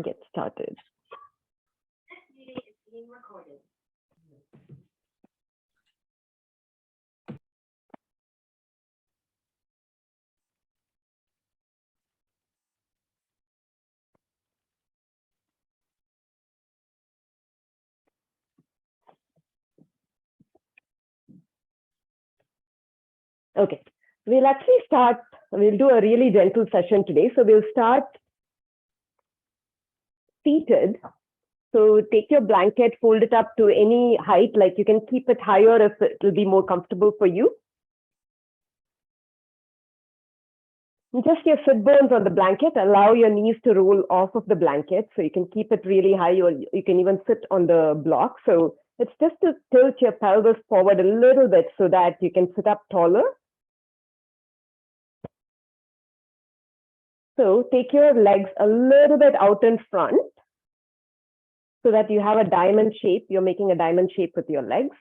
get started. This meeting is being recorded. Okay, we'll actually start, we'll do a really gentle session today. So we'll start seated. So take your blanket, fold it up to any height, like you can keep it higher if it will be more comfortable for you. Just your sit bones on the blanket, allow your knees to roll off of the blanket. So you can keep it really high, or you can even sit on the block. So it's just to tilt your pelvis forward a little bit so that you can sit up taller. So take your legs a little bit out in front so that you have a diamond shape. You're making a diamond shape with your legs.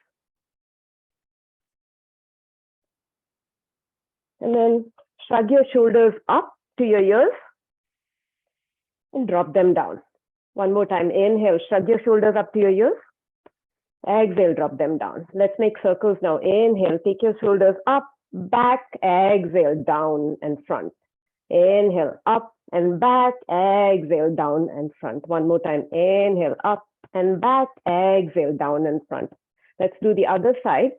And then shrug your shoulders up to your ears and drop them down. One more time. Inhale, shrug your shoulders up to your ears. Exhale, drop them down. Let's make circles now. Inhale, take your shoulders up, back, exhale, down and front. Inhale, up and back, exhale, down and front. One more time. Inhale, up and back, exhale, down and front. Let's do the other side.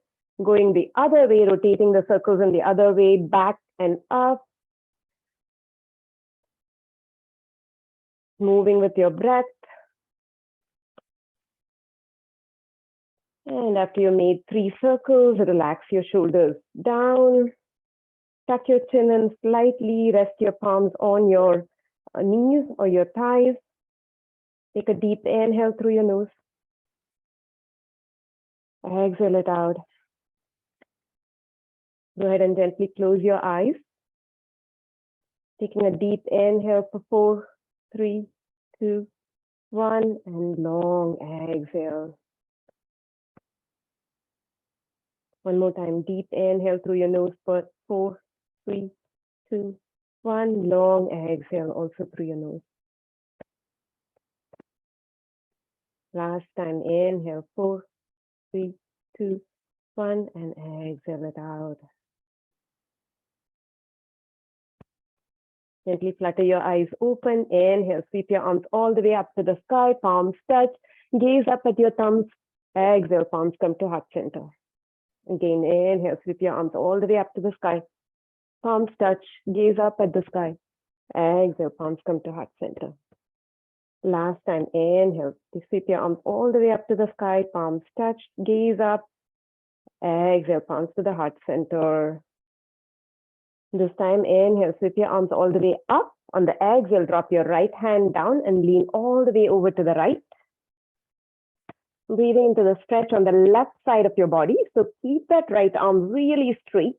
Going the other way, rotating the circles in the other way, back and up. Moving with your breath. And after you made 3 circles, relax your shoulders down. Tuck your chin in slightly, rest your palms on your knees or your thighs. Take a deep inhale through your nose. Exhale it out. Go ahead and gently close your eyes. Taking a deep inhale for 4, 3, 2, 1, and long exhale. One more time, deep inhale through your nose for 4, 3, 2, 1, long exhale also through your nose. Last time, inhale, 4, 3, 2, 1, and exhale it out. Gently flutter your eyes open. Inhale, sweep your arms all the way up to the sky, palms touch, gaze up at your thumbs. Exhale, palms come to heart center. Again, inhale, sweep your arms all the way up to the sky. Palms touch, gaze up at the sky. Exhale, palms come to heart center. Last time, inhale, sweep your arms all the way up to the sky. Palms touch, gaze up. Exhale, palms to the heart center. This time, inhale, sweep your arms all the way up. On the exhale, drop your right hand down and lean all the way over to the right. Breathing into the stretch on the left side of your body. So keep that right arm really straight.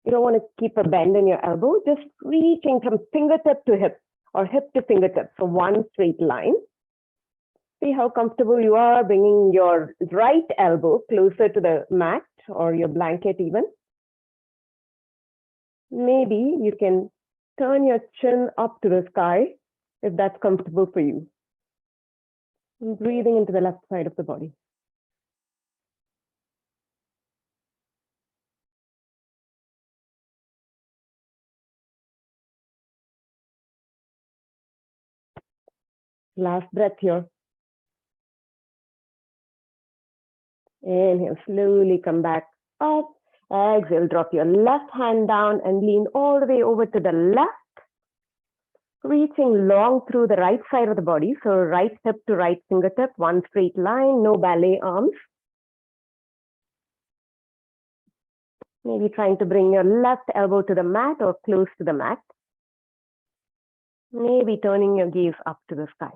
You don't want to keep a bend in your elbow, just reaching from fingertip to hip or hip to fingertip for one straight line. See how comfortable you are, bringing your right elbow closer to the mat or your blanket even. Maybe you can turn your chin up to the sky if that's comfortable for you. And breathing into the left side of the body. Last breath here. Inhale, slowly come back up. Exhale, drop your left hand down and lean all the way over to the left. Reaching long through the right side of the body. So right hip to right fingertip, one straight line, no ballet arms. Maybe trying to bring your left elbow to the mat or close to the mat. Maybe turning your gaze up to the sky.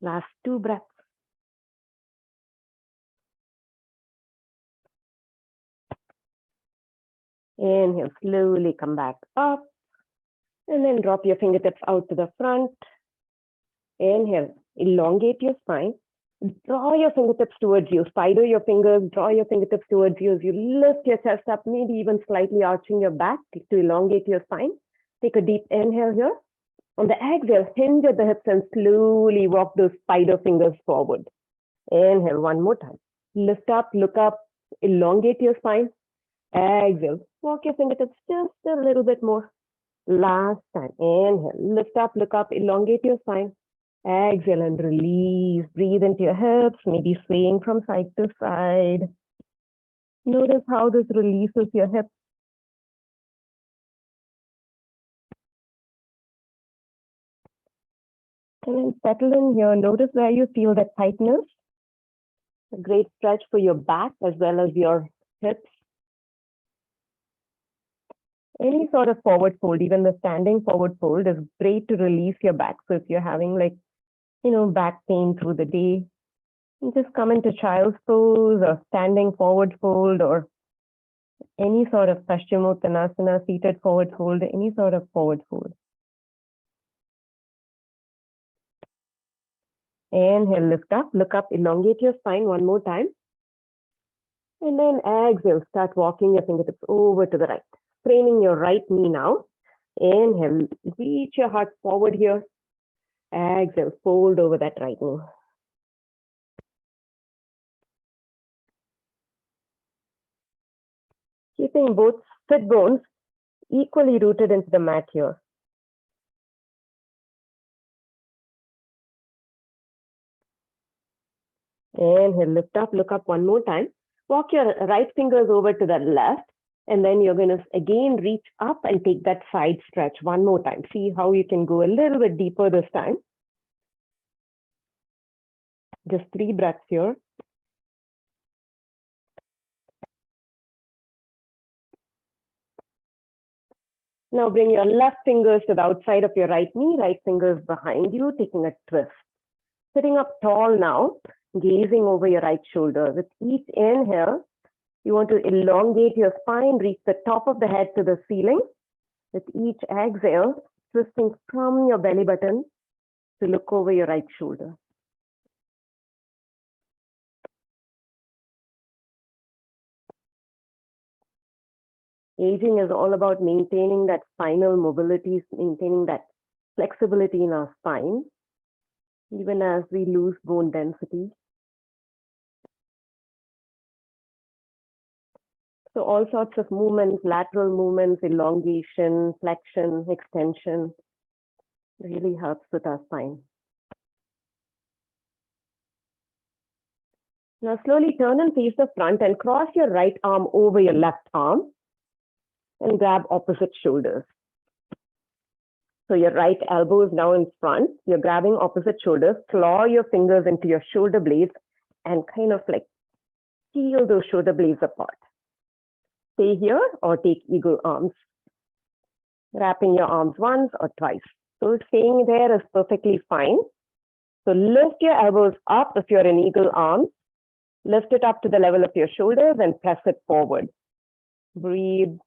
Last 2 breaths. Inhale, slowly come back up. And then drop your fingertips out to the front. Inhale, elongate your spine. Draw your fingertips towards you. Spider your fingers, draw your fingertips towards you as you lift your chest up, maybe even slightly arching your back to elongate your spine. Take a deep inhale here. On the exhale, hinge at the hips and slowly walk those spider fingers forward. Inhale one more time. Lift up, look up, elongate your spine. Exhale, walk your fingertips just a little bit more. Last time, inhale, lift up, look up, elongate your spine. Exhale and release. Breathe into your hips, maybe swaying from side to side. Notice how this releases your hips. And then settle in here. Notice where you feel that tightness. A great stretch for your back as well as your hips. Any sort of forward fold, even the standing forward fold, is great to release your back. So if you're having back pain through the day, you just come into child's pose or standing forward fold or any sort of Paschimottanasana, seated forward fold, any sort of forward fold. Inhale, lift up, look up, elongate your spine one more time. And then exhale, start walking your fingertips over to the right. Straining your right knee now. Inhale, reach your heart forward here. Exhale, fold over that right knee. Keeping both sit bones equally rooted into the mat here. Inhale, lift up, look up one more time. Walk your right fingers over to the left. And then you're going to again reach up and take that side stretch one more time. See how you can go a little bit deeper this time. Just 3 breaths here. Now bring your left fingers to the outside of your right knee, right fingers behind you, taking a twist. Sitting up tall now, gazing over your right shoulder. With each inhale, you want to elongate your spine, reach the top of the head to the ceiling. With each exhale, twisting from your belly button to look over your right shoulder. Aging is all about maintaining that spinal mobility, maintaining that flexibility in our spine, even as we lose bone density. So all sorts of movements, lateral movements, elongation, flexion, extension, really helps with our spine. Now slowly turn and face the front and cross your right arm over your left arm and grab opposite shoulders. So your right elbow is now in front. You're grabbing opposite shoulders, claw your fingers into your shoulder blades and kind of like peel those shoulder blades apart. Stay here or take eagle arms. Wrapping your arms once or twice. So staying there is perfectly fine. So lift your elbows up if you're in eagle arms. Lift it up to the level of your shoulders and press it forward. Breathe.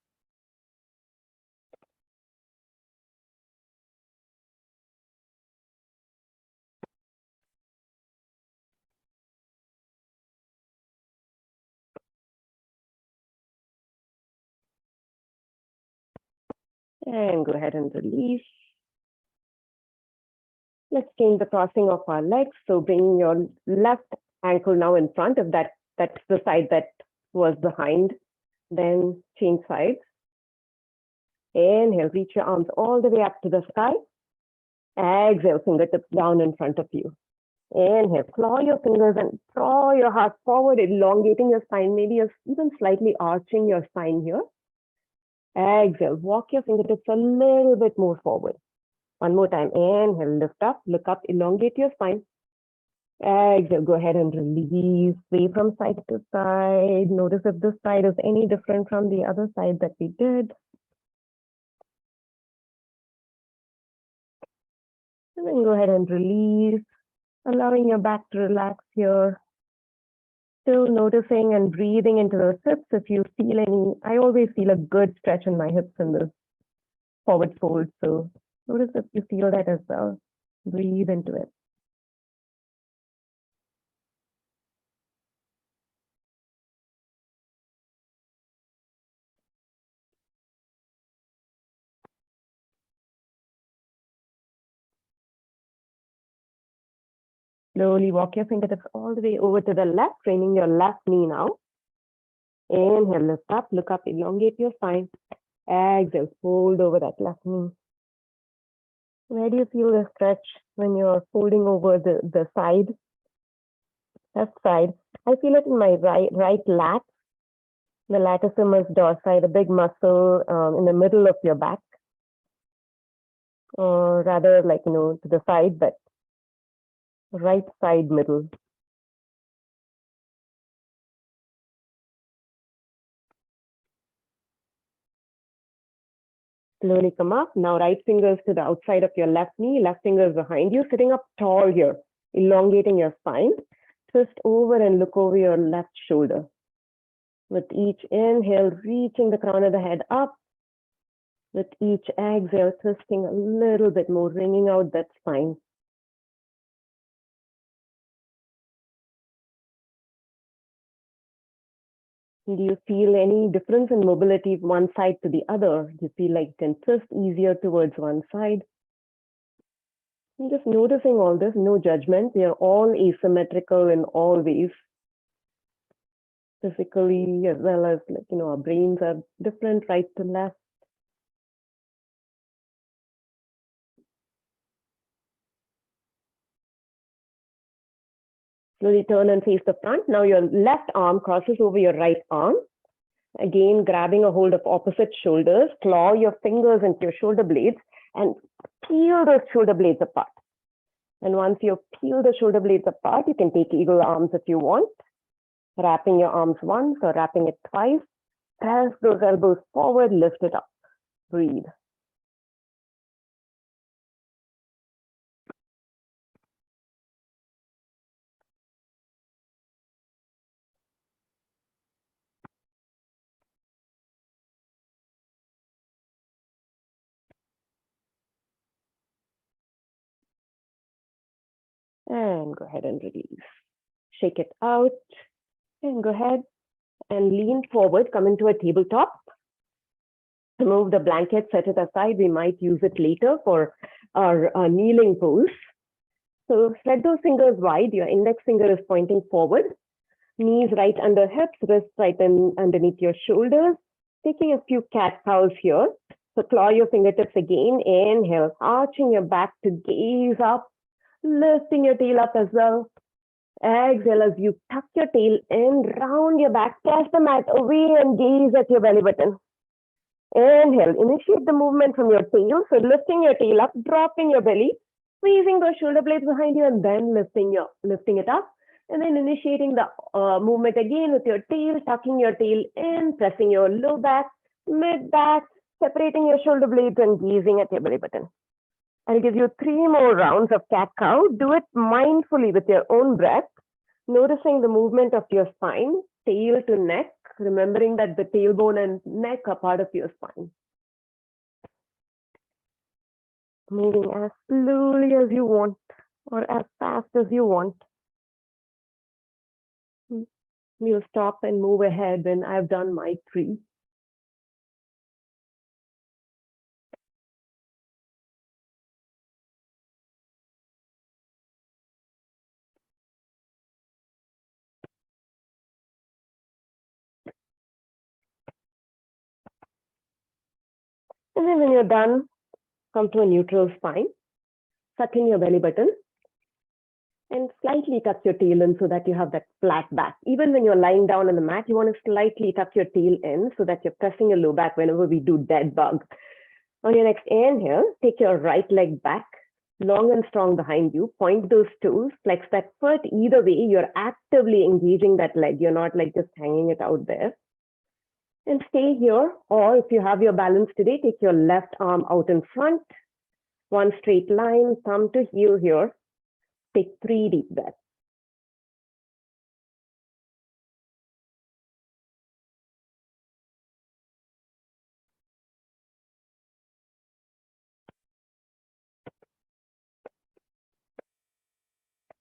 And go ahead and release. Let's change the crossing of our legs. So bring your left ankle now in front if that's the side that was behind. Then change sides. Inhale, reach your arms all the way up to the sky. Exhale, fingertips down in front of you. Inhale, claw your fingers and draw your heart forward, elongating your spine, maybe even slightly arching your spine here. Exhale, walk your fingertips a little bit more forward. One more time. Inhale, lift up, look up, elongate your spine. Exhale, go ahead and release, sway from side to side. Notice if this side is any different from the other side that we did. And then go ahead and release, allowing your back to relax here. Still noticing and breathing into those hips. If you feel any, I always feel a good stretch in my hips in this forward fold. So notice if you feel that as well. Breathe into it. Slowly walk your fingertips all the way over to the left, training your left knee now. Inhale, lift up, look up, elongate your spine. Exhale, fold over that left knee. Where do you feel the stretch when you're folding over the side, left side? I feel it in my right lat, the latissimus dorsi, the big muscle in the middle of your back. Or rather like, to the side, but right side middle. Slowly come up. Now right fingers to the outside of your left knee, left fingers behind you, sitting up tall here, elongating your spine. Twist over and look over your left shoulder. With each inhale, reaching the crown of the head up. With each exhale, twisting a little bit more, wringing out that spine. Do you feel any difference in mobility one side to the other? Do you feel like you can twist easier towards one side? And just noticing all this, no judgment. We are all asymmetrical in all ways. Physically, as well as our brains are different, right to left. Slowly turn and face the front. Now your left arm crosses over your right arm. Again, grabbing a hold of opposite shoulders, claw your fingers into your shoulder blades and peel those shoulder blades apart. And once you peel the shoulder blades apart, you can take eagle arms if you want. Wrapping your arms once or wrapping it twice. Press those elbows forward, lift it up. Breathe. And go ahead and release. Shake it out. And go ahead and lean forward, come into a tabletop. Remove the blanket, set it aside. We might use it later for our kneeling pose. So spread those fingers wide. Your index finger is pointing forward. Knees right under hips, wrists right underneath your shoulders. Taking a few cat-cows here. So claw your fingertips again. Inhale, arching your back to gaze up. Lifting your tail up as well. Exhale as you tuck your tail in, round your back, cast the mat away and gaze at your belly button. Inhale, initiate the movement from your tail. So lifting your tail up, dropping your belly, squeezing those shoulder blades behind you and then lifting it up. And then initiating the movement again with your tail, tucking your tail in, pressing your low back, mid back, separating your shoulder blades and gazing at your belly button. I'll give you 3 more rounds of cat-cow. Do it mindfully with your own breath, noticing the movement of your spine, tail to neck, remembering that the tailbone and neck are part of your spine. Moving as slowly as you want or as fast as you want. You'll stop and move ahead when I've done my 3. And then when you're done, come to a neutral spine, suck in your belly button, and slightly tuck your tail in so that you have that flat back. Even when you're lying down on the mat, you want to slightly tuck your tail in so that you're pressing your low back whenever we do dead bug. On your next inhale, take your right leg back, long and strong behind you. Point those toes, flex that foot. Either way, you're actively engaging that leg. You're not like just hanging it out there. And stay here, or if you have your balance today, take your left arm out in front. One straight line, thumb to heel here. Take 3 deep breaths.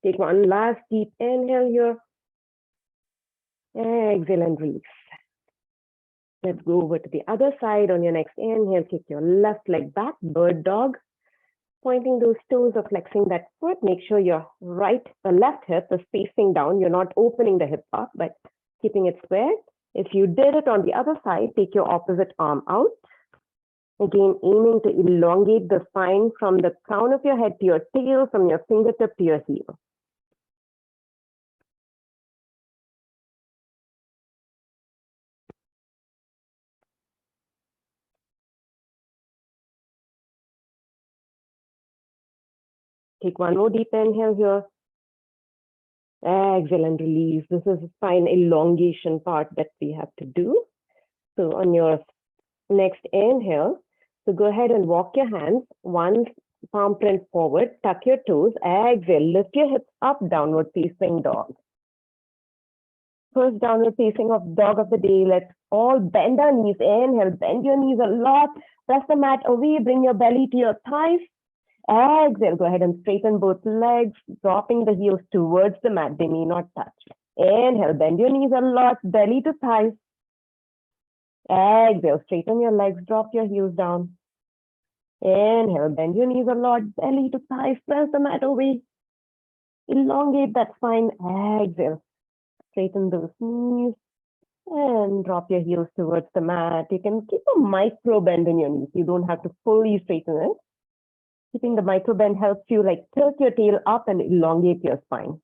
Take one last deep inhale here. Exhale and release. Let's go over to the other side. On your next inhale, kick your left leg back, bird dog. Pointing those toes or flexing that foot. Make sure your left hip is facing down. You're not opening the hip up, but keeping it square. If you did it on the other side, take your opposite arm out. Again, aiming to elongate the spine from the crown of your head to your tail, from your fingertip to your heel. Take one more deep inhale here. Exhale and release. This is the spine elongation part that we have to do. So on your next inhale, so go ahead and walk your hands, one palm print forward, tuck your toes, exhale, lift your hips up, downward facing dog. First downward facing of dog of the day. Let's all bend our knees. Inhale, bend your knees a lot. Press the mat away, bring your belly to your thighs. Exhale, go ahead and straighten both legs, dropping the heels towards the mat. They may not touch. Inhale, bend your knees a lot, belly to thighs. Exhale, straighten your legs, drop your heels down. Inhale, bend your knees a lot, belly to thighs, press the mat away. Elongate that spine. Exhale, straighten those knees and drop your heels towards the mat. You can keep a micro bend in your knees. You don't have to fully straighten it. Keeping the micro bend helps you like tilt your tail up and elongate your spine.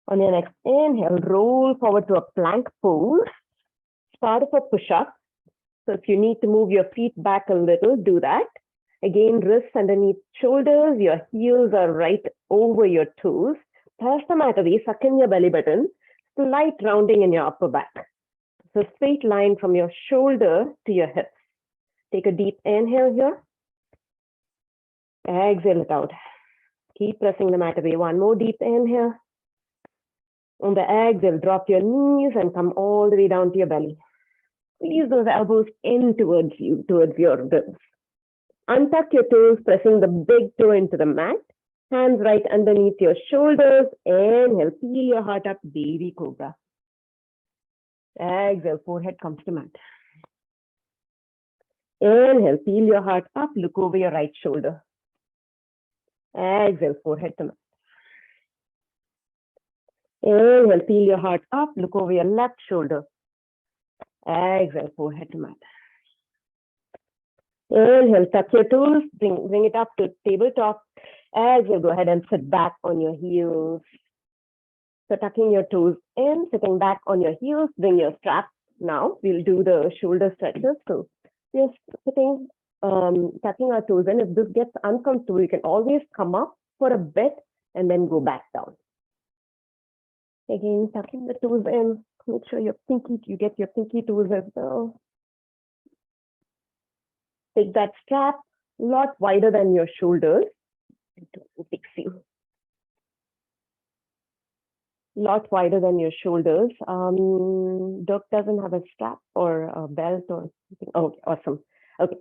On your next inhale, roll forward to a plank pose. Start of a push-up. So if you need to move your feet back a little, do that. Again, wrists underneath shoulders, your heels are right over your toes. Press the mat away, suck in your belly button, slight rounding in your upper back. So straight line from your shoulder to your hips. Take a deep inhale here. Exhale it out. Keep pressing the mat away. One more deep inhale. On the exhale, drop your knees and come all the way down to your belly. Squeeze those elbows in towards you, towards your ribs. Untuck your toes, pressing the big toe into the mat. Hands right underneath your shoulders. Inhale, peel your heart up, baby cobra. Exhale, forehead comes to mat. Inhale, peel your heart up, look over your right shoulder. Exhale, forehead to mat. Inhale, peel your heart up, look over your left shoulder. Exhale, forehead to mat. Inhale, tuck your toes, bring it up to tabletop. Exhale, go ahead and sit back on your heels. So tucking your toes in, sitting back on your heels, bring your strap. Now we'll do the shoulder stretches. So just sitting, tucking our toes in. If this gets uncomfortable, you can always come up for a bit and then go back down. Again, tucking the toes in. Make sure you get your pinky toes as well. Take that strap a lot wider than your shoulders. It fix you. Lot wider than your shoulders. Dirk doesn't have a strap or a belt or something. Oh, awesome. Okay.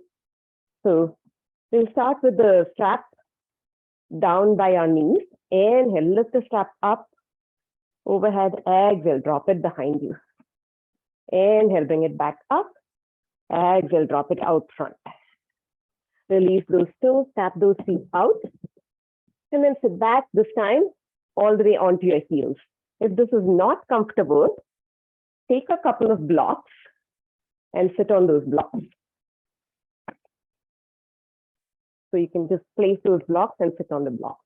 So we'll start with the strap down by our knees. Inhale, lift the strap up, overhead. Exhale, drop it behind you. Inhale, bring it back up. Exhale, drop it out front. Release those toes, tap those feet out. And then sit back this time all the way onto your heels. If this is not comfortable, take a couple of blocks and sit on those blocks. So you can just place those blocks and sit on the blocks.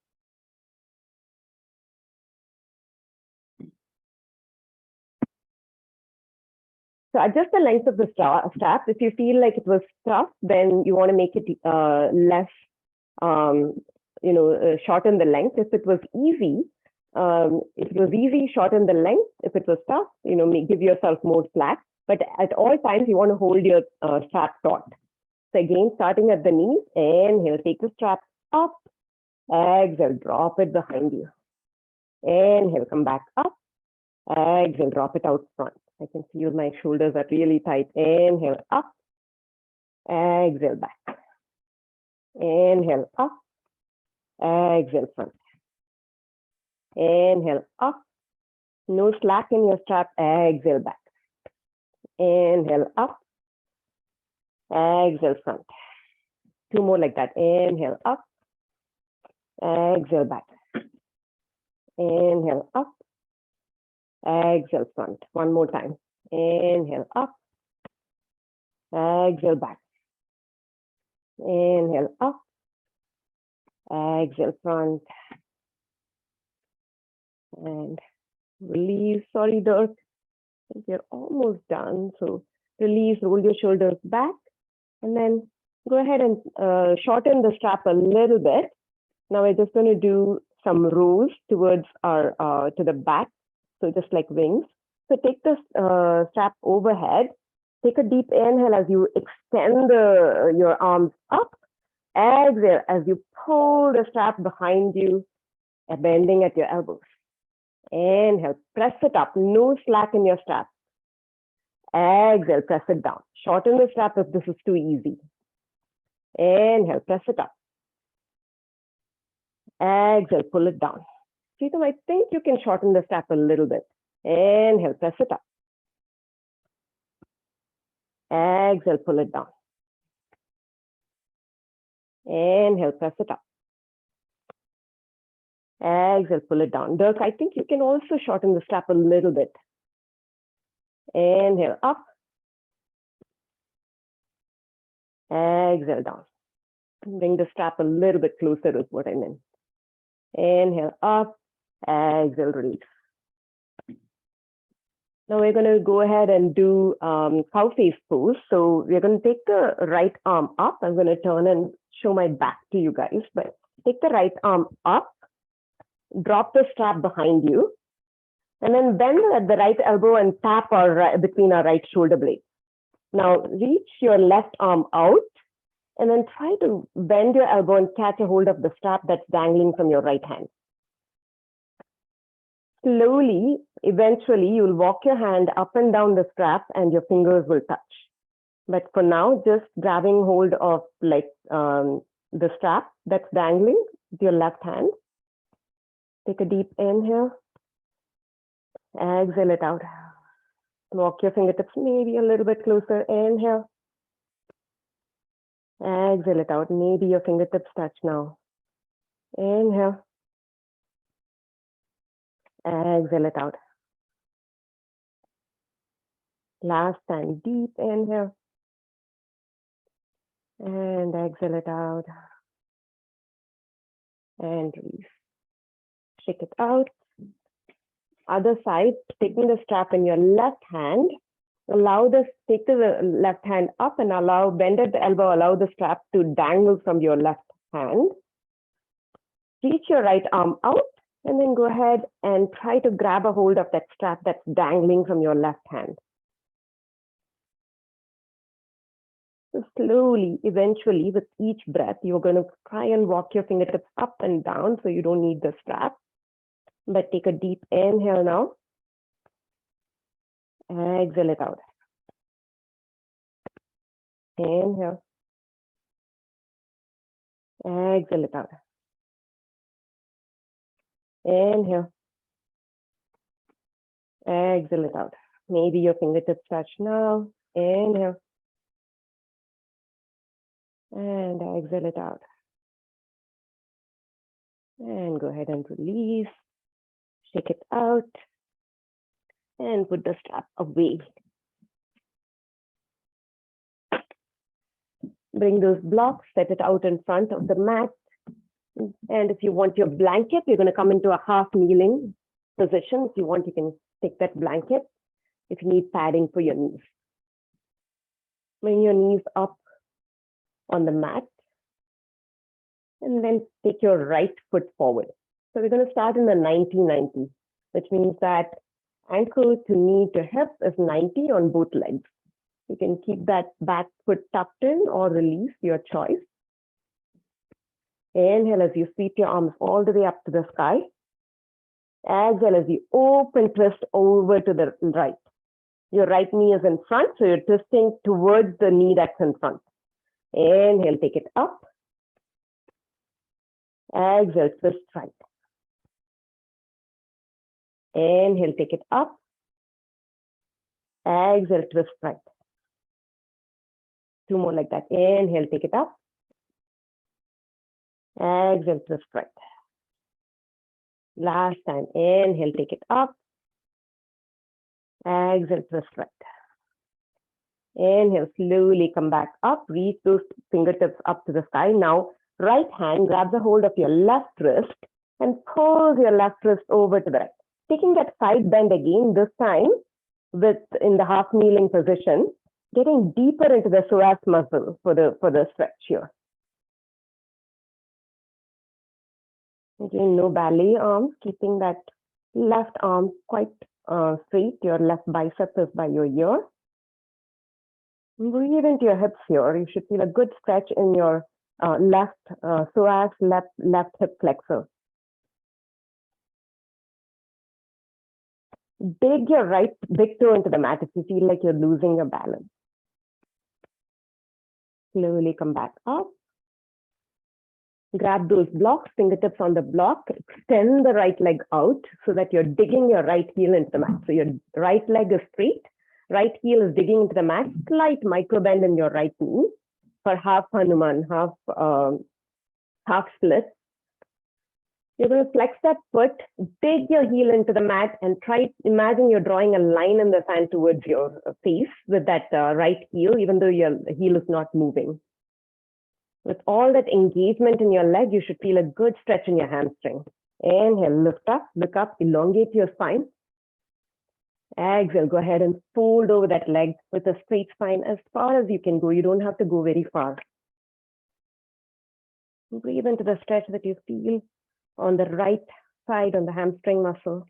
So adjust the length of the strap. If you feel like it was tough, then you want to make it less, shorten the length. If it was easy, shorten the length. If it was tough, give yourself more slack. But at all times, you want to hold your strap taut. So again, starting at the knees, inhale, take the strap up. Exhale, drop it behind you. Inhale, come back up. Exhale, drop it out front. I can feel my shoulders are really tight. Inhale, up. Exhale, back. Inhale, up. Exhale, front. Inhale, up. No slack in your strap. Exhale, back. Inhale, up. Exhale, front. 2 more like that. Inhale up, exhale back. Inhale up, exhale front. 1 more time. Inhale up, exhale back. Inhale up, exhale front. And release. Sorry, Dirk. I think you're almost done. So release, roll your shoulders back, and then go ahead and shorten the strap a little bit. Now we're just going to do some rows towards our to the back, so just like wings. So take the strap overhead. Take a deep inhale as you extend your arms up. Exhale as you pull the strap behind you, bending at your elbows. Inhale, press it up, no slack in your strap. Exhale, press it down. Shorten the strap if this is too easy. Inhale, press it up. Exhale, pull it down. Cheetam, I think you can shorten the strap a little bit. Inhale, press it up. Exhale, pull it down. Inhale, press it up. Exhale, pull it down. Dirk, I think you can also shorten the strap a little bit. Inhale, up. Exhale, down. Bring the strap a little bit closer is what I meant. Inhale, up. Exhale, release. Now we're going to go ahead and do cow face pose. So we're going to take the right arm up. I'm going to turn and show my back to you guys, but take the right arm up. Drop the strap behind you, and then bend at the right elbow and tap between our right shoulder blades. Now reach your left arm out, and then try to bend your elbow and catch a hold of the strap that's dangling from your right hand. Slowly, eventually, you'll walk your hand up and down the strap and your fingers will touch. But for now, just grabbing hold of the strap that's dangling with your left hand. Take a deep inhale, exhale it out. Walk your fingertips maybe a little bit closer. Inhale, exhale it out. Maybe your fingertips touch now. Inhale, exhale it out. Last time, deep inhale, and exhale it out. And release. Shake it out. Other side, taking the strap in your left hand, take the left hand up and bend at the elbow, allow the strap to dangle from your left hand. Reach your right arm out, and then go ahead and try to grab a hold of that strap that's dangling from your left hand. So slowly, eventually, with each breath, you're going to try and walk your fingertips up and down so you don't need the strap. But take a deep inhale now. Exhale it out. Inhale. Exhale it out. Inhale. Exhale it out. Maybe your fingertips touch now. Inhale. And exhale it out. And go ahead and release. Shake it out. And put the strap away. Bring those blocks, set it out in front of the mat. And if you want your blanket, you're going to come into a half kneeling position. If you want, you can take that blanket. If you need padding for your knees. Bring your knees up on the mat. And then take your right foot forward. So we're going to start in the 90-90, which means that ankle to knee to hip is 90 on both legs. You can keep that back foot tucked in or release, your choice. Inhale as you sweep your arms all the way up to the sky. Exhale as you open twist over to the right. Your right knee is in front, so you're twisting towards the knee that's in front. Inhale, take it up. Exhale, twist right. Inhale, take it up. Exhale, twist right. Two more like that. Inhale, take it up. Exhale, twist right. Last time, inhale, take it up. Exhale, twist right. Inhale, slowly come back up, reach those fingertips up to the sky. Now, right hand grabs a hold of your left wrist and pulls your left wrist over to the right. Taking that side bend again, this time in the half kneeling position, getting deeper into the psoas muscle for the stretch here. Again, no ballet arms, keeping that left arm quite straight. Your left bicep is by your ear. Breathe into your hips here. You should feel a good stretch in your left psoas, left hip flexor. Dig your right big toe into the mat if you feel like you're losing your balance. Slowly come back up. Grab those blocks, fingertips on the block, extend the right leg out so that you're digging your right heel into the mat. So your right leg is straight, right heel is digging into the mat, slight micro bend in your right knee for half Hanuman, half split. You're going to flex that foot, dig your heel into the mat, and imagine you're drawing a line in the sand towards your face with that right heel, even though your heel is not moving. With all that engagement in your leg, you should feel a good stretch in your hamstring. Inhale, lift up, look up, elongate your spine. Exhale, go ahead and fold over that leg with a straight spine as far as you can go. You don't have to go very far. Breathe into the stretch that you feel on the right side on the hamstring muscle.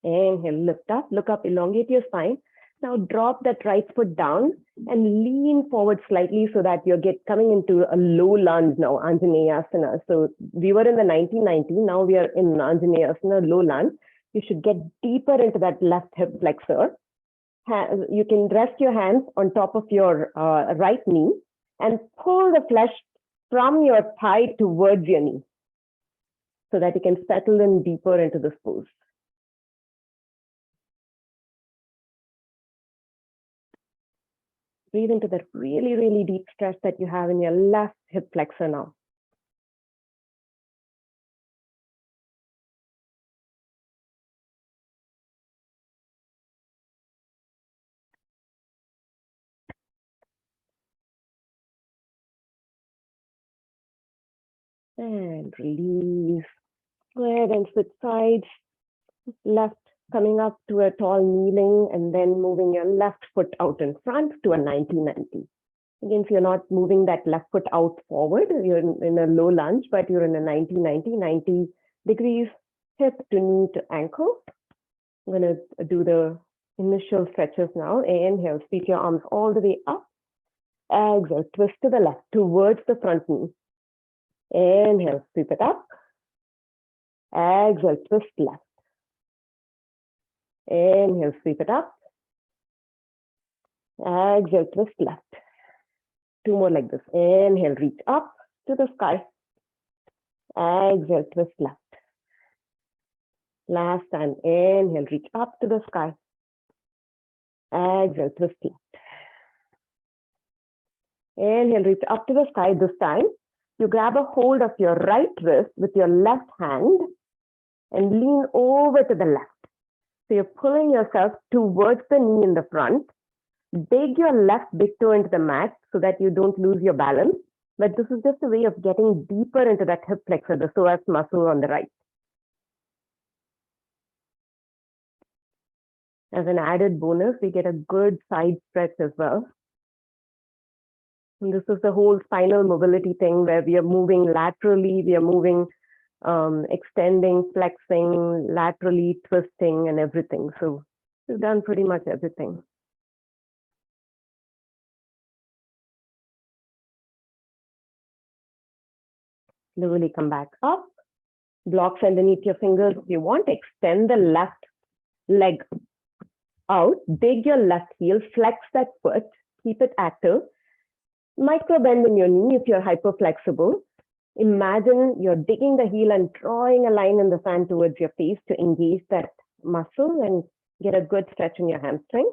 Inhale, lift up, look up, elongate your spine. Now drop that right foot down and lean forward slightly so that you're coming into a low lunge now, Anjaneyasana. So we were in the 90-90, now we are in Anjaneyasana, low lunge. You should get deeper into that left hip flexor. You can rest your hands on top of your right knee and pull the flesh from your thigh towards your knee so that you can settle in deeper into this pose. Breathe into that really, really deep stretch that you have in your left hip flexor now. And release. Go ahead and switch sides. Left coming up to a tall kneeling and then moving your left foot out in front to a 90-90. Again, if you're not moving that left foot out forward, you're in a low lunge, but you're in a 90-90, 90 degrees hip to knee to ankle. I'm going to do the initial stretches now. Inhale, sweep your arms all the way up. Exhale, twist to the left towards the front knee. Inhale, sweep it up. Exhale, twist left. Inhale, sweep it up. Exhale, twist left. Two more like this. Inhale, reach up to the sky. Exhale, twist left. Last time. Inhale, reach up to the sky. Exhale, twist left. Inhale, reach up to the sky. This time, you grab a hold of your right wrist with your left hand and lean over to the left. So you're pulling yourself towards the knee in the front. Dig your left big toe into the mat so that you don't lose your balance. But this is just a way of getting deeper into that hip flexor, the psoas muscle on the right. As an added bonus, we get a good side stretch as well. And this is the whole spinal mobility thing where we are moving laterally, we are moving, extending, flexing, laterally, twisting, and everything. So we've done pretty much everything. Slowly come back up. Blocks underneath your fingers if you want. Extend the left leg out. Dig your left heel. Flex that foot. Keep it active. Micro bend in your knee if you're hyperflexible. Imagine you're digging the heel and drawing a line in the sand towards your face to engage that muscle and get a good stretch in your hamstring.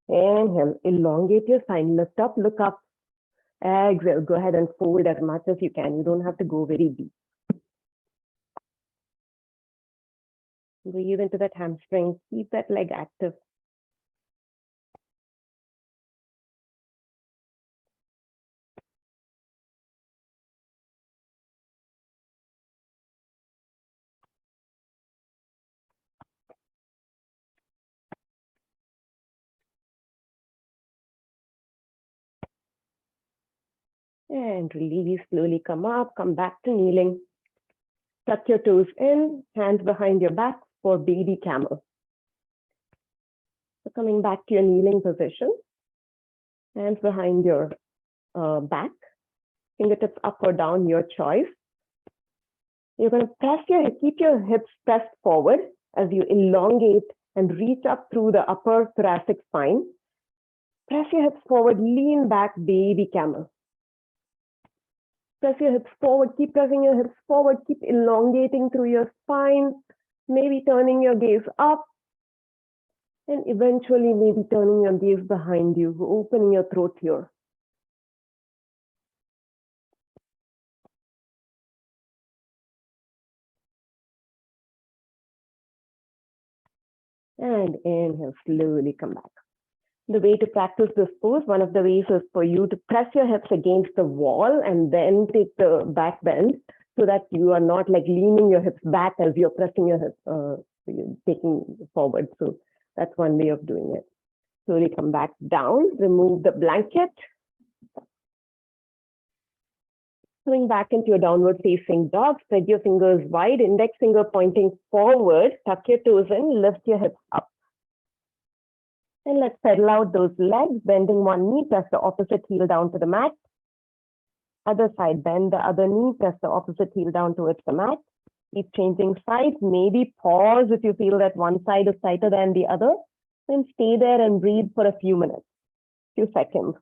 Inhale, elongate your spine, lift up, look up. Exhale, go ahead and fold as much as you can. You don't have to go very deep. Breathe into that hamstring, keep that leg active. And release, slowly come up, come back to kneeling. Tuck your toes in, hands behind your back for baby camel. So coming back to your kneeling position, hands behind your back, fingertips up or down, your choice. You're going to press keep your hips pressed forward as you elongate and reach up through the upper thoracic spine. Press your hips forward, lean back, baby camel. Press your hips forward, keep pressing your hips forward, keep elongating through your spine, maybe turning your gaze up, and eventually maybe turning your gaze behind you, opening your throat here. And inhale, slowly come back. The way to practice this pose, one of the ways is for you to press your hips against the wall and then take the back bend so that you are not like leaning your hips back as you're pressing your hips, taking forward. So that's one way of doing it. Slowly come back down, remove the blanket. Coming back into your downward facing dog, spread your fingers wide, index finger pointing forward, tuck your toes in, lift your hips up. And let's pedal out those legs, bending one knee, press the opposite heel down to the mat. Other side, bend the other knee, press the opposite heel down towards the mat. Keep changing sides, maybe pause if you feel that one side is tighter than the other. Then stay there and breathe for a few minutes, few seconds.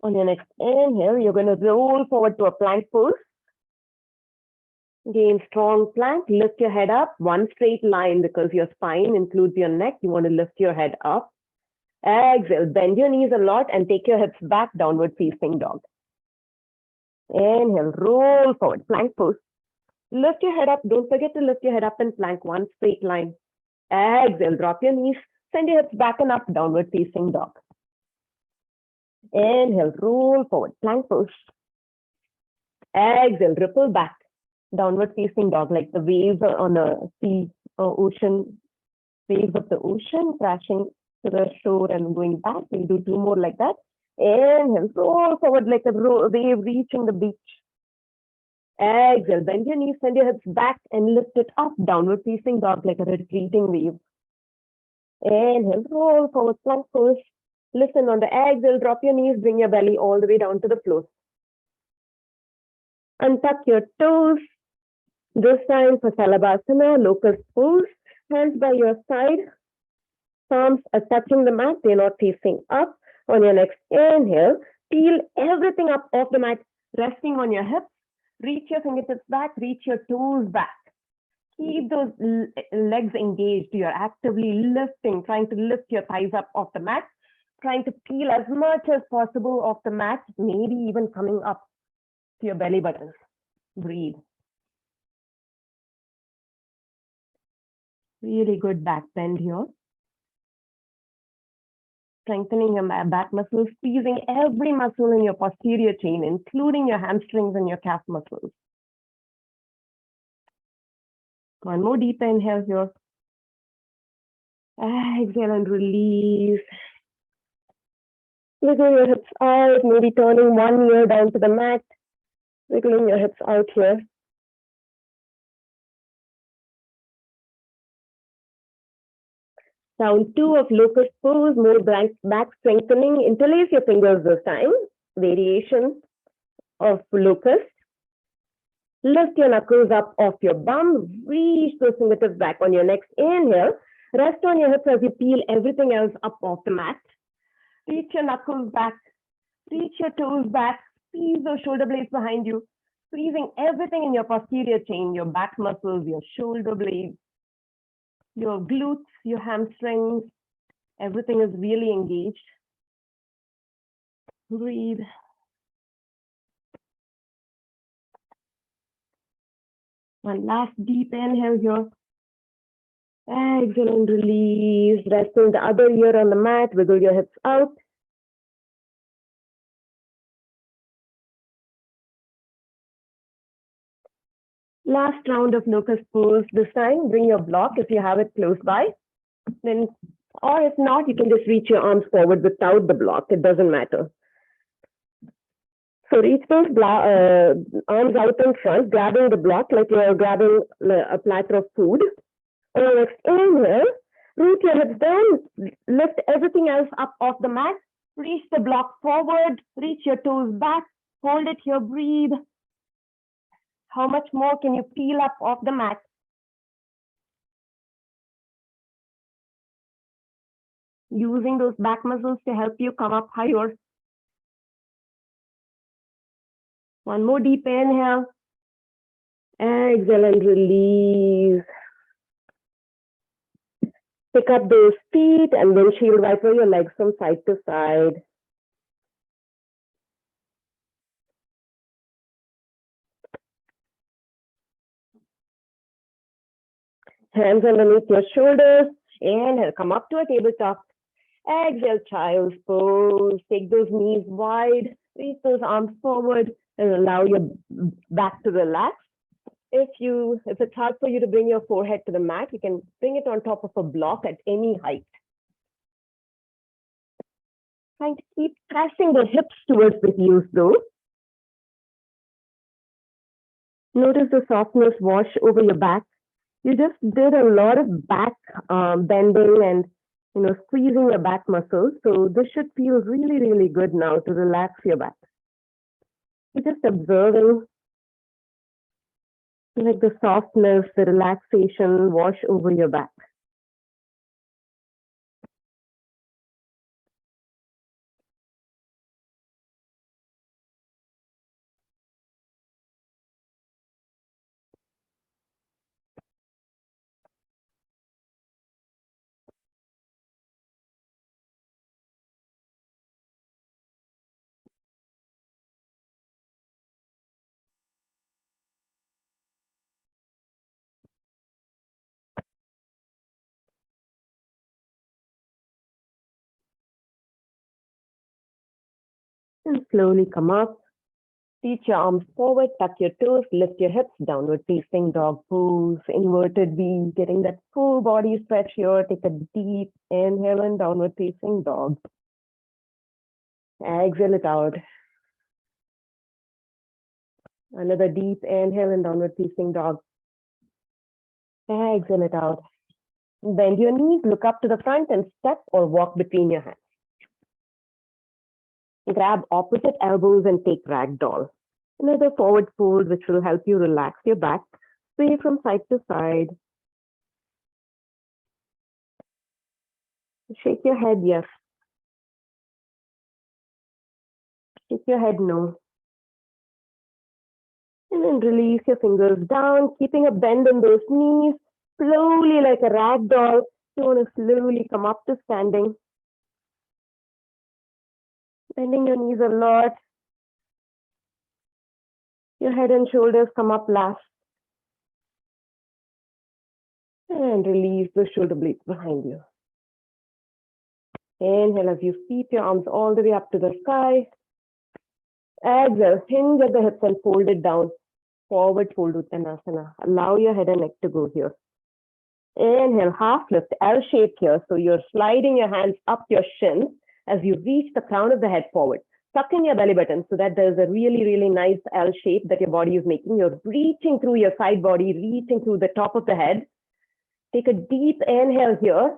On your next inhale, you're going to roll forward to a plank pose. Again, strong plank, lift your head up, one straight line because your spine includes your neck. You want to lift your head up. Exhale, bend your knees a lot and take your hips back, downward facing dog. Inhale, roll forward, plank pose. Lift your head up, don't forget to lift your head up and plank, one straight line. Exhale, drop your knees, send your hips back and up, downward facing dog. Inhale, roll forward, plank pose. Exhale, ripple back, downward facing dog, like the waves on a sea or ocean, waves of the ocean crashing to the shore and going back. We'll do two more like that. Inhale, roll forward like a wave reaching the beach. Exhale, bend your knees, send your hips back and lift it up, downward facing dog like a retreating wave. Inhale, roll forward, plank pose. Listen, on the exhale, drop your knees, bring your belly all the way down to the floor. Untuck your toes. This time for Salabhasana, Locust Pose. Hands by your side. Palms are touching the mat, they're not facing up. On your next inhale, peel everything up off the mat, resting on your hips. Reach your fingertips back, reach your toes back. Keep those legs engaged. You're actively lifting, trying to lift your thighs up off the mat. Trying to peel as much as possible off the mat, maybe even coming up to your belly button. Breathe. Really good back bend here. Strengthening your back muscles, squeezing every muscle in your posterior chain, including your hamstrings and your calf muscles. One more deep inhale here. Exhale and release. Wiggle your hips out, maybe turning one ear down to the mat. Wiggling your hips out here. Round 2 of Locust Pose, more back strengthening. Interlace your fingers this time. Variation of Locust. Lift your knuckles up off your bum. Reach those fingertips back on your next inhale. Rest on your hips as you peel everything else up off the mat. Reach your knuckles back. Reach your toes back. Squeeze those shoulder blades behind you. Squeezing everything in your posterior chain, your back muscles, your shoulder blades, your glutes, your hamstrings. Everything is really engaged. Breathe. One last deep inhale here. Exhale and release. Resting the other ear on the mat. Wiggle your hips out. Last round of Locust Pose. This time, bring your block if you have it close by. Then, or if not, you can just reach your arms forward without the block. It doesn't matter. So reach those arms out in front, grabbing the block like you're grabbing a platter of food. On the next inhale, root your hips down, lift everything else up off the mat, reach the block forward, reach your toes back, hold it here, breathe. How much more can you peel up off the mat? Using those back muscles to help you come up higher. One more deep inhale. Exhale and release. Pick up those feet and windshield wiper your legs from side to side. Hands underneath your shoulders. Inhale, come up to a tabletop. Exhale, child's pose. Take those knees wide. Reach those arms forward and allow your back to relax. If it's hard for you to bring your forehead to the mat, you can bring it on top of a block at any height. Trying to keep pressing the hips towards the heels though. Notice the softness wash over your back. You just did a lot of back bending and squeezing your back muscles. So this should feel really, really good now to relax your back. You're just observing like the softness, the relaxation wash over your back. And slowly come up. Reach your arms forward, tuck your toes, lift your hips, downward facing dog pose, inverted V, getting that full body stretch here. Take a deep inhale and downward facing dog. Exhale it out. Another deep inhale and downward facing dog. Exhale it out. Bend your knees, look up to the front and step or walk between your hands. Grab opposite elbows and take ragdoll. Another forward fold which will help you relax your back. Sway from side to side. Shake your head, yes. Shake your head, no. And then release your fingers down, keeping a bend in those knees. Slowly, like a ragdoll, you want to slowly come up to standing. Bending your knees a lot. Your head and shoulders come up last. And release the shoulder blades behind you. Inhale as you sweep your arms all the way up to the sky. Exhale, hinge at the hips and fold it down. Forward fold Uttanasana. Allow your head and neck to go here. Inhale, half lift, L shape here. So you're sliding your hands up your shins as you reach the crown of the head forward. Tuck in your belly button so that there's a really, really nice L shape that your body is making. You're reaching through your side body, reaching through the top of the head. Take a deep inhale here.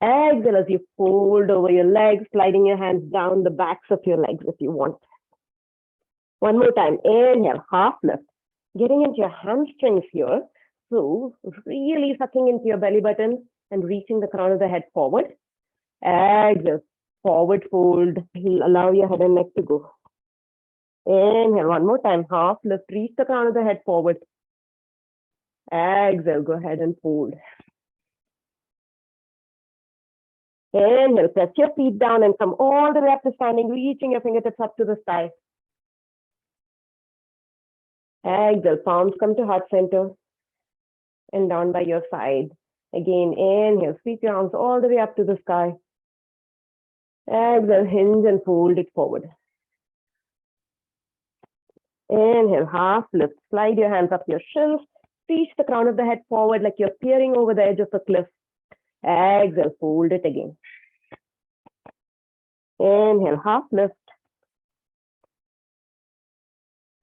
Exhale as you fold over your legs, sliding your hands down the backs of your legs if you want. One more time. Inhale, half lift. Getting into your hamstrings here. So really sucking into your belly button and reaching the crown of the head forward. Exhale, forward fold. Allow your head and neck to go. Inhale, one more time. Half lift. Reach the crown of the head forward. Exhale, go ahead and fold. Inhale, press your feet down and come all the way up to standing, reaching your fingertips up to the sky. Exhale, palms come to heart center and down by your side. Again, inhale, sweep your arms all the way up to the sky. Exhale, hinge and fold it forward. Inhale, half lift, slide your hands up your shins, reach the crown of the head forward like you're peering over the edge of a cliff. Exhale, fold it again. Inhale, half lift.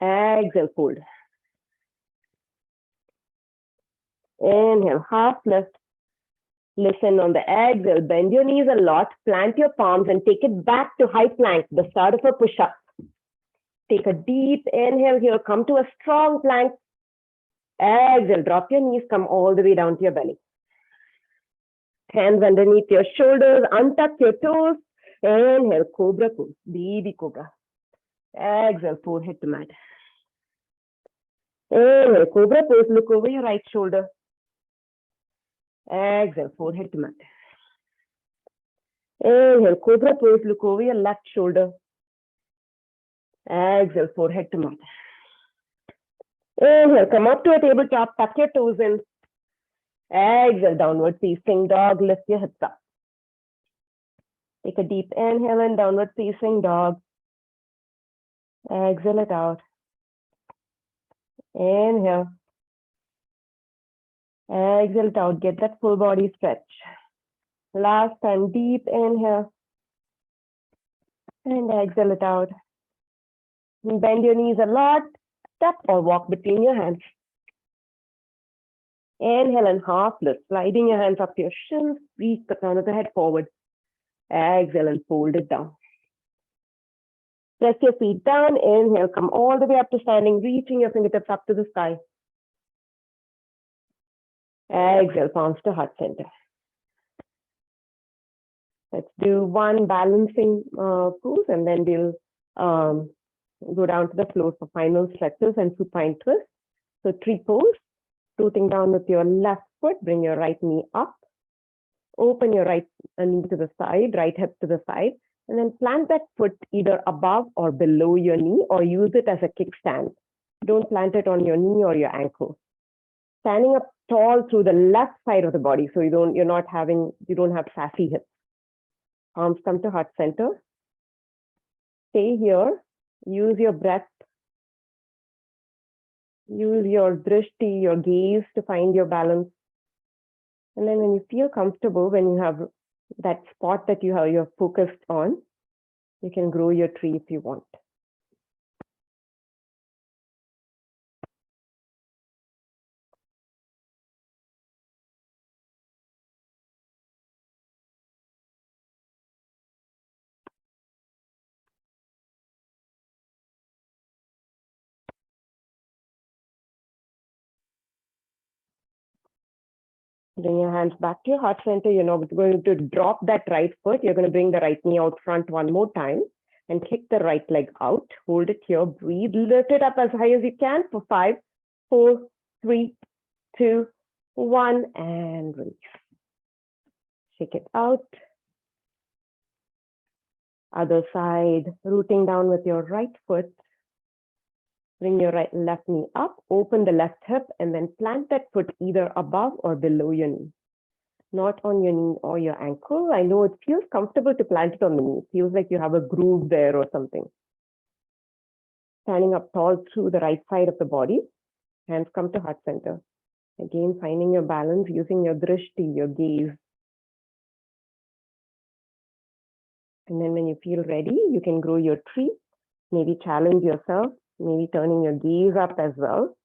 Exhale, fold. Inhale, half lift. Listen on the exhale, bend your knees a lot, plant your palms and take it back to high plank, the start of a push-up. Take a deep inhale here, come to a strong plank. Exhale, drop your knees, come all the way down to your belly. Hands underneath your shoulders, untuck your toes. Inhale, cobra pose, baby cobra. Exhale, forehead to mat. Inhale, cobra pose, look over your right shoulder. Exhale, forehead to mat. Inhale, cobra pose, look over your left shoulder. Exhale, forehead to mat. Inhale, come up to a tabletop, tuck your toes in. Exhale, downward facing dog, lift your hips up. Take a deep inhale and downward facing dog. Exhale it out. Inhale. Exhale it out. Get that full body stretch. Last time, deep inhale. And exhale it out. And bend your knees a lot. Step or walk between your hands. Inhale and half lift. Sliding your hands up your shins. Reach the crown of the head forward. Exhale and fold it down. Press your feet down. Inhale, come all the way up to standing, reaching your fingertips up to the sky. Exhale, palms to heart center. Let's do one balancing pose and then we'll go down to the floor for final stretches and supine twist. So tree pose, rooting down with your left foot, bring your right knee up. Open your right knee to the side, right hip to the side, and then plant that foot either above or below your knee or use it as a kickstand. Don't plant it on your knee or your ankle. Standing up tall through the left side of the body so you don't have sassy hips. Arms come to heart center. Stay here. Use your breath. Use your drishti, your gaze to find your balance. And then when you feel comfortable, when you have that spot that you're focused on, you can grow your tree if you want. Bring your hands back to your heart center. You're not going to drop that right foot. You're going to bring the right knee out front one more time and kick the right leg out. Hold it here. Breathe. Lift it up as high as you can for 5, 4, 3, 2, 1, and release. Shake it out. Other side. Rooting down with your right foot. Bring your left knee up, open the left hip, and then plant that foot either above or below your knee. Not on your knee or your ankle. I know it feels comfortable to plant it on the knee. It feels like you have a groove there or something. Standing up tall through the right side of the body. Hands come to heart center. Again, finding your balance using your drishti, your gaze. And then when you feel ready, you can grow your tree. Maybe challenge yourself. Maybe turning your gaze up as well.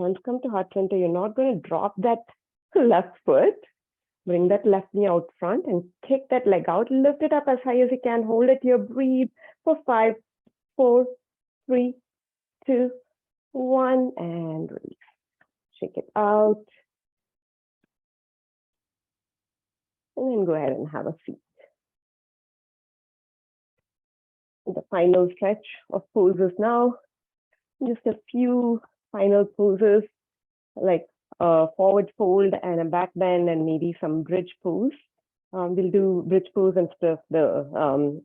Hands come to heart center. You're not going to drop that left foot. Bring that left knee out front and kick that leg out. Lift it up as high as you can. Hold it here. Breathe for 5, 4, 3, 2, 1, and release. Shake it out. And then go ahead and have a seat. The final stretch of poses now. Just a few final poses like a forward fold and a back bend and maybe some bridge pose. We'll do bridge pose instead of the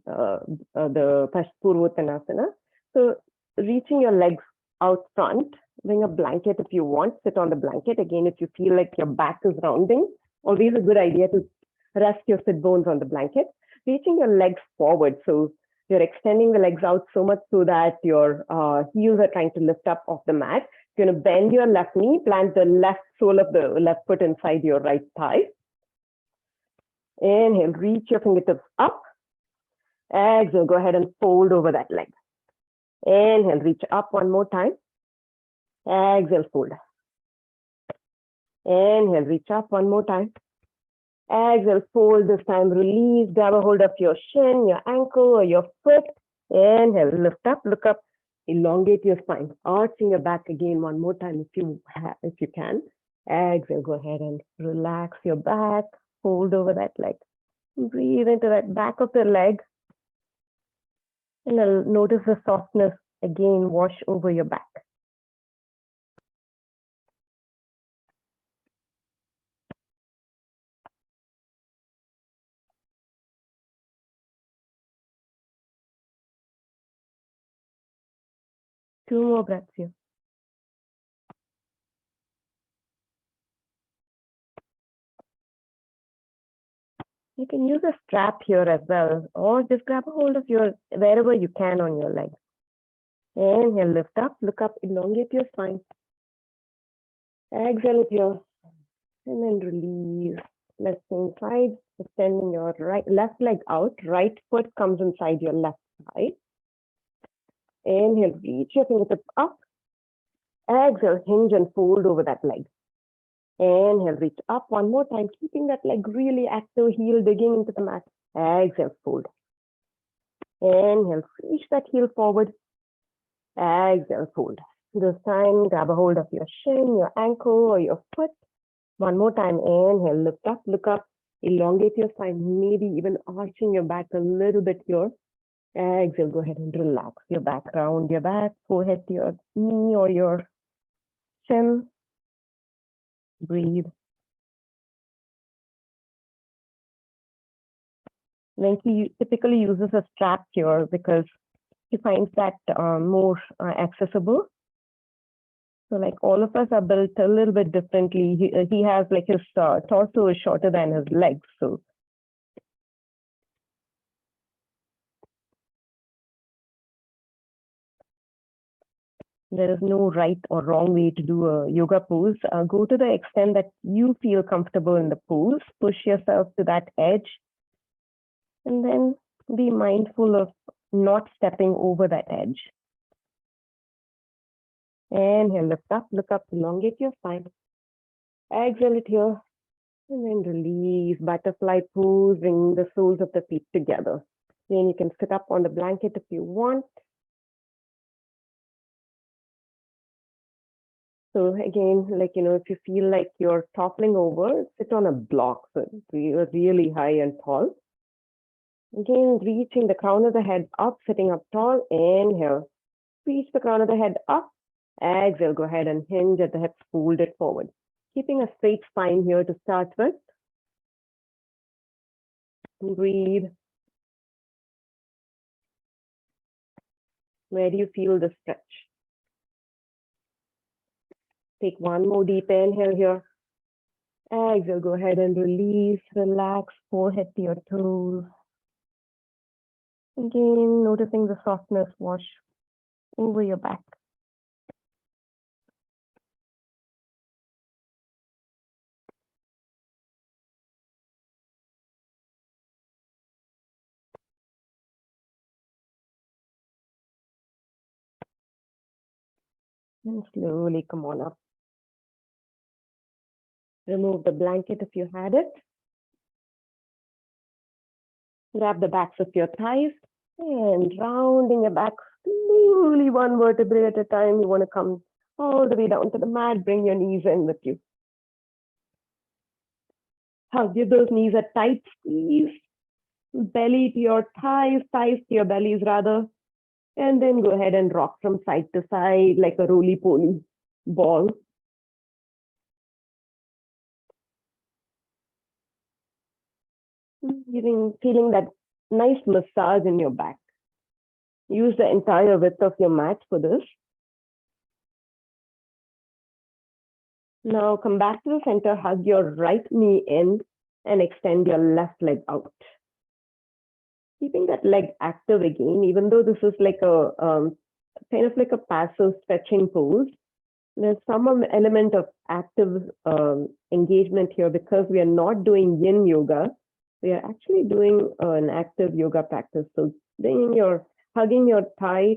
Pashpurvottanasana. So reaching your legs out front, bring a blanket if you want, sit on the blanket. Again, if you feel like your back is rounding, always a good idea to rest your sit bones on the blanket. Reaching your legs forward. So you're extending the legs out so much so that your heels are trying to lift up off the mat. You're going to bend your left knee, plant the left sole of the left foot inside your right thigh. Inhale, reach your fingertips up. Exhale, go ahead and fold over that leg. Inhale, reach up one more time. Exhale, fold. Inhale, reach up one more time. Exhale, fold this time, release, grab a hold of your shin, your ankle, or your foot. Inhale, lift up, look up, elongate your spine, arching your back again one more time if you can. Exhale, go ahead and relax your back, fold over that leg. Breathe into that back of the leg. And I'll notice the softness again wash over your back. Two more breaths here. You can use a strap here as well, or just grab a hold of your, wherever you can on your leg. Inhale, lift up, look up, elongate your spine. Exhale it here, and then release. Let's same side, extending your left leg out, right foot comes inside your left thigh. Inhale, reach your fingertips up. Exhale, hinge and fold over that leg. Inhale, reach up one more time, keeping that leg really active, heel digging into the mat. Exhale, fold. Inhale, reach that heel forward. Exhale, fold. This time, grab a hold of your shin, your ankle, or your foot. One more time, inhale, lift up, look up, elongate your spine, maybe even arching your back a little bit here. Exhale, go ahead and relax your back, round your back, forehead to your knee or your chin. Breathe. Venki typically uses a strap here because he finds that more accessible. So like all of us are built a little bit differently. He has like his torso is shorter than his legs. So there is no right or wrong way to do a yoga pose. Go to the extent that you feel comfortable in the pose. Push yourself to that edge. And then be mindful of not stepping over that edge. Inhale, lift up, look up, elongate your spine. Exhale it here. And then release, butterfly pose, bring the soles of the feet together. Then you can sit up on the blanket if you want. So again, like, if you feel like you're toppling over, sit on a block. So you're really high and tall. Again, reaching the crown of the head up, sitting up tall. Inhale, reach the crown of the head up. Exhale, go ahead and hinge at the hips, fold it forward. Keeping a straight spine here to start with. Breathe. Where do you feel the stretch? Take one more deep inhale here. Exhale, go ahead and release, relax, forehead to your toes. Again, noticing the softness wash over your back. And slowly come on up. Remove the blanket if you had it. Grab the backs of your thighs and rounding your back slowly, one vertebrae at a time. You want to come all the way down to the mat. Bring your knees in with you. Give those knees a tight squeeze. Belly to your thighs, thighs to your bellies rather. And then go ahead and rock from side to side like a roly-poly ball. Feeling that nice massage in your back. Use the entire width of your mat for this. Now come back to the center, hug your right knee in and extend your left leg out. Keeping that leg active again, even though this is like a kind of like a passive stretching pose, there's some element of active engagement here because we are not doing yin yoga. We are actually doing an active yoga practice. So hugging your thigh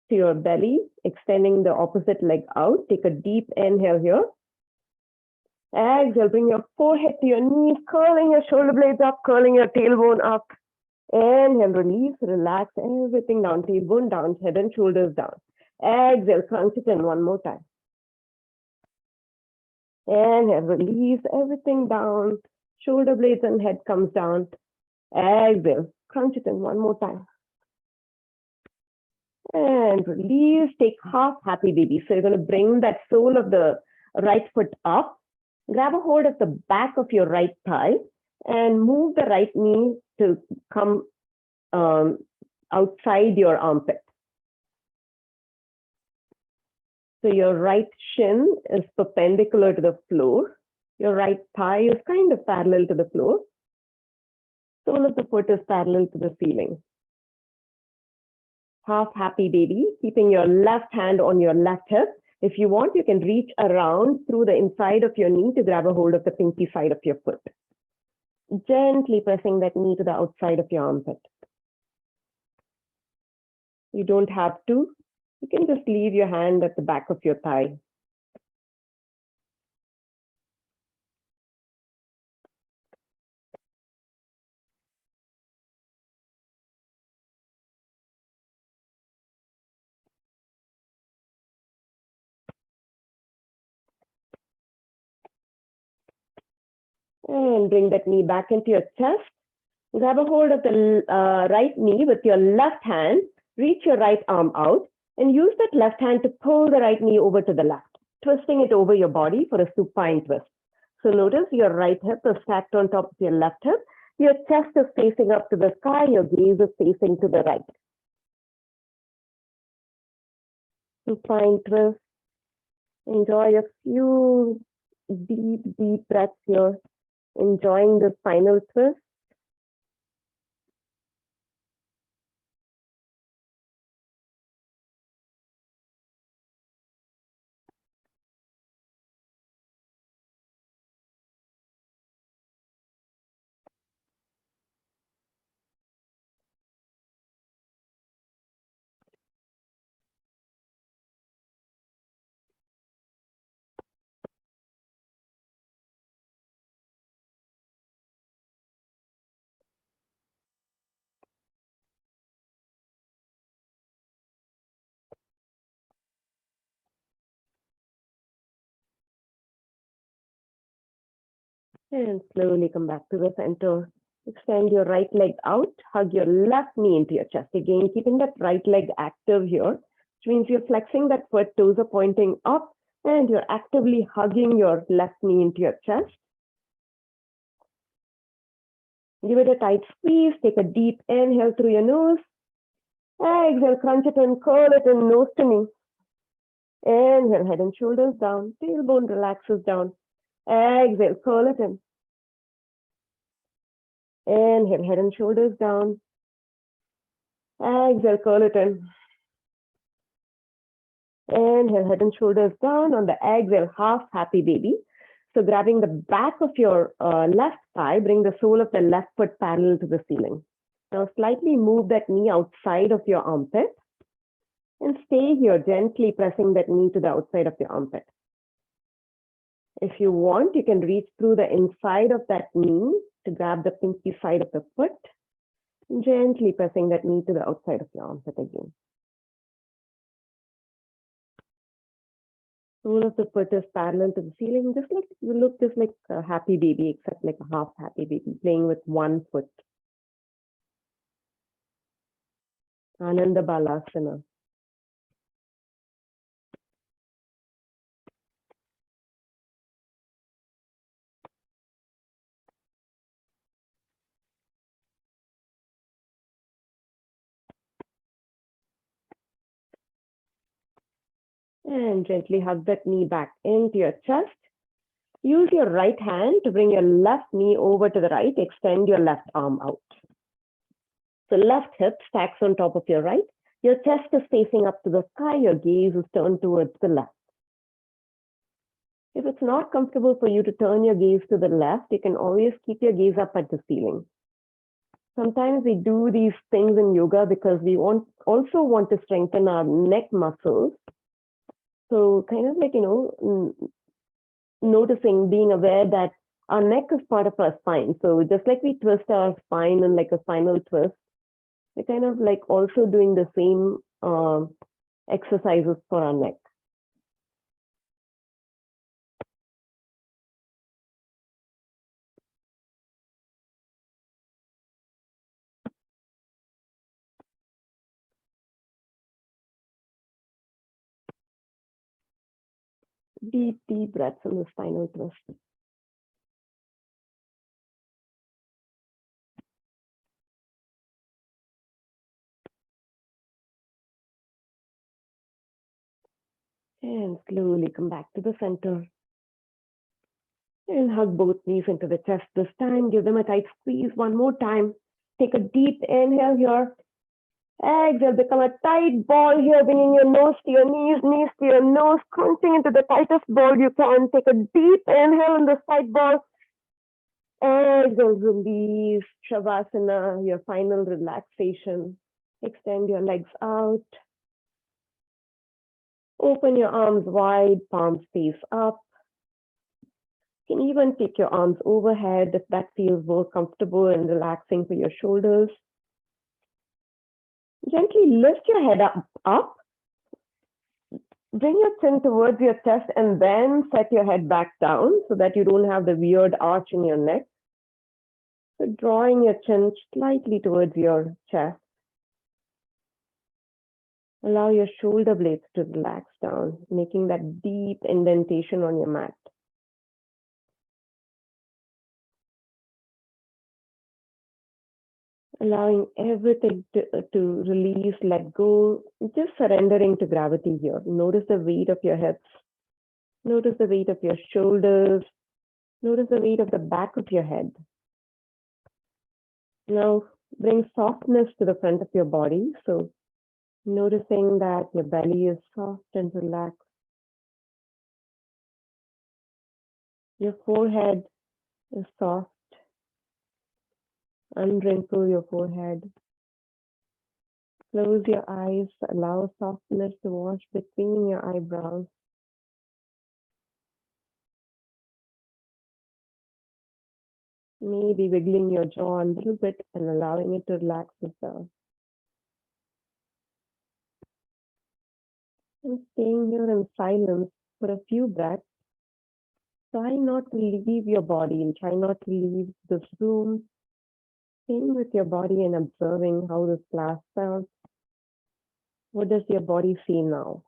to your belly, extending the opposite leg out. Take a deep inhale here. Exhale, bring your forehead to your knees, curling your shoulder blades up, curling your tailbone up. Inhale, release, relax everything down, tailbone down, head and shoulders down. Exhale, crunch it in one more time. Inhale, release everything down, shoulder blades and head comes down. Exhale, crunch it in one more time. And release, take half happy baby. So you're going to bring that sole of the right foot up, grab a hold of the back of your right thigh and move the right knee to come outside your armpit. So your right shin is perpendicular to the floor. Your right thigh is kind of parallel to the floor. Sole of the foot is parallel to the ceiling. Half happy baby, keeping your left hand on your left hip. If you want, you can reach around through the inside of your knee to grab a hold of the pinky side of your foot. Gently pressing that knee to the outside of your armpit. You don't have to. You can just leave your hand at the back of your thigh. And bring that knee back into your chest. Grab a hold of the right knee with your left hand. Reach your right arm out and use that left hand to pull the right knee over to the left, twisting it over your body for a supine twist. So notice your right hip is stacked on top of your left hip. Your chest is facing up to the sky. Your gaze is facing to the right. Supine twist. Enjoy a few deep, deep breaths here. Enjoying the spinal twist. And slowly come back to the center. Extend your right leg out. Hug your left knee into your chest. Again, keeping that right leg active here, which means you're flexing that foot, toes are pointing up, and you're actively hugging your left knee into your chest. Give it a tight squeeze. Take a deep inhale through your nose. Exhale, crunch it and curl it in nose to knee. Inhale, head and shoulders down. Tailbone relaxes down. Exhale, curl it in. Inhale, head and shoulders down. Exhale, curl it in. Inhale, head and shoulders down. On the exhale, half happy baby. So grabbing the back of your left thigh, bring the sole of the left foot parallel to the ceiling. Now slightly move that knee outside of your armpit and stay here, gently pressing that knee to the outside of your armpit. If you want, you can reach through the inside of that knee to grab the pinky side of the foot, gently pressing that knee to the outside of your armpit again. Sole of the foot is parallel to the ceiling, just like you look just like a happy baby, except like a half happy baby playing with one foot. Ananda Balasana. And gently hug that knee back into your chest. Use your right hand to bring your left knee over to the right. Extend your left arm out. So left hip stacks on top of your right. Your chest is facing up to the sky. Your gaze is turned towards the left. If it's not comfortable for you to turn your gaze to the left, you can always keep your gaze up at the ceiling. Sometimes we do these things in yoga because we also want to strengthen our neck muscles. So kind of like, noticing, being aware that our neck is part of our spine. So just like we twist our spine and like a spinal twist, we're kind of like also doing the same exercises for our neck. Deep, deep breaths in the spinal twist. And slowly come back to the center. And hug both knees into the chest this time. Give them a tight squeeze one more time. Take a deep inhale here. Exhale, become a tight ball here, bringing your nose to your knees, knees to your nose, crunching into the tightest ball you can. Take a deep inhale in the side ball. Exhale, release, Shavasana, your final relaxation. Extend your legs out. Open your arms wide, palms face up. You can even take your arms overhead if that feels more comfortable and relaxing for your shoulders. Gently lift your head up. Bring your chin towards your chest and then set your head back down so that you don't have the weird arch in your neck. So drawing your chin slightly towards your chest. Allow your shoulder blades to relax down, making that deep indentation on your mat. Allowing everything to release, let go, just surrendering to gravity here. Notice the weight of your hips. Notice the weight of your shoulders. Notice the weight of the back of your head. Now bring softness to the front of your body. So noticing that your belly is soft and relaxed. Your forehead is soft. Unwrinkle your forehead. Close your eyes. Allow softness to wash between your eyebrows. Maybe wiggling your jaw a little bit and allowing it to relax itself. And staying here in silence for a few breaths. Try not to leave your body and try not to leave this room. Staying with your body and observing how this class felt. What does your body see now?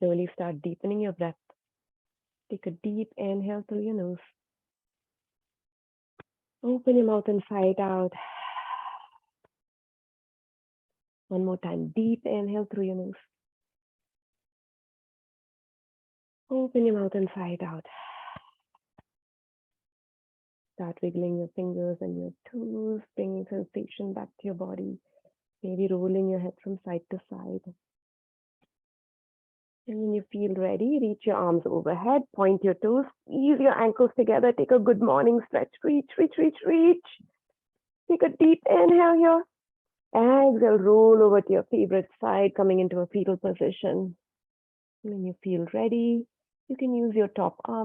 Slowly start deepening your breath. Take a deep inhale through your nose. Open your mouth and sigh it out. One more time. Deep inhale through your nose. Open your mouth and sigh it out. Start wiggling your fingers and your toes, bringing sensation back to your body. Maybe rolling your head from side to side. And when you feel ready, reach your arms overhead, point your toes, squeeze your ankles together, take a good morning stretch, reach, reach, reach, reach. Take a deep inhale here. Exhale, roll over to your favorite side, coming into a fetal position. When you feel ready, you can use your top arm